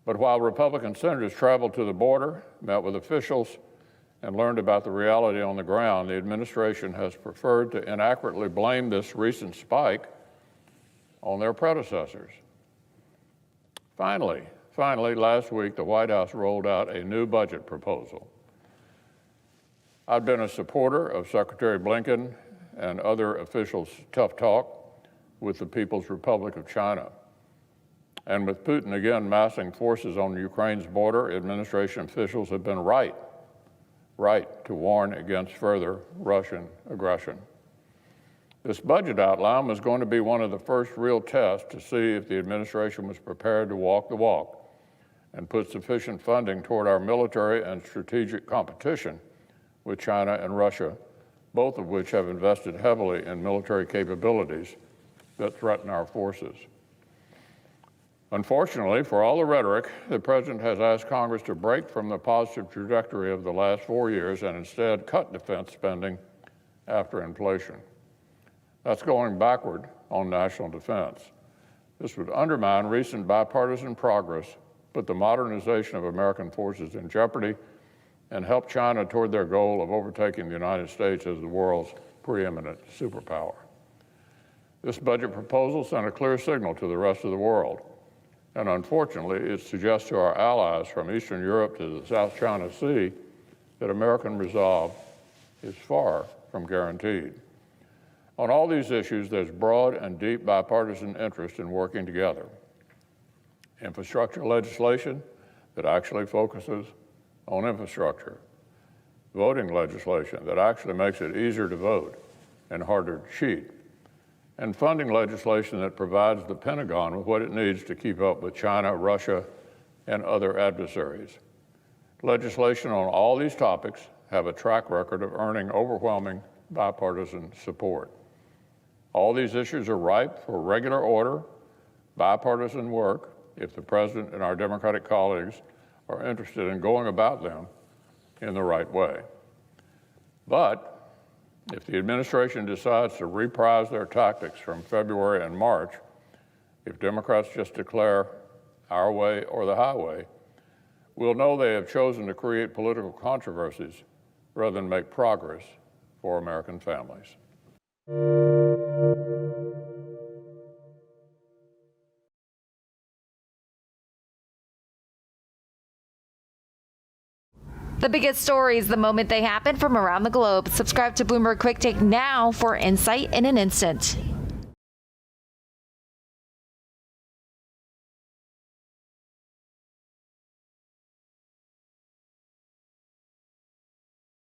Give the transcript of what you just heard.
But while Republican senators traveled to the border, met with officials, and learned about the reality on the ground, the administration has preferred to inaccurately blame this recent spike on their predecessors. Finally, last week, the White House rolled out a new budget proposal. I've been a supporter of Secretary Blinken and other officials' tough talk with the People's Republic of China. And with Putin again massing forces on Ukraine's border, administration officials have been right to warn against further Russian aggression. This budget outline was going to be one of the first real tests to see if the administration was prepared to walk the walk and put sufficient funding toward our military and strategic competition with China and Russia, both of which have invested heavily in military capabilities that threaten our forces. Unfortunately, for all the rhetoric, the President has asked Congress to break from the positive trajectory of the last 4 years and instead cut defense spending after inflation. That's going backward on national defense. This would undermine recent bipartisan progress, put the modernization of American forces in jeopardy, and help China toward their goal of overtaking the United States as the world's preeminent superpower. This budget proposal sent a clear signal to the rest of the world. And unfortunately, it suggests to our allies from Eastern Europe to the South China Sea that American resolve is far from guaranteed. On all these issues, there's broad and deep bipartisan interest in working together. Infrastructure legislation that actually focuses on infrastructure. Voting legislation that actually makes it easier to vote and harder to cheat. And funding legislation that provides the Pentagon with what it needs to keep up with China, Russia, and other adversaries. Legislation on all these topics have a track record of earning overwhelming bipartisan support. All these issues are ripe for regular order, bipartisan work if the President and our Democratic colleagues are interested in going about them in the right way. But if the administration decides to reprise their tactics from February and March, if Democrats just declare our way or the highway, we'll know they have chosen to create political controversies rather than make progress for American families. The biggest stories the moment they happen from around the globe. Subscribe to Bloomberg Quick Take now for insight in an instant.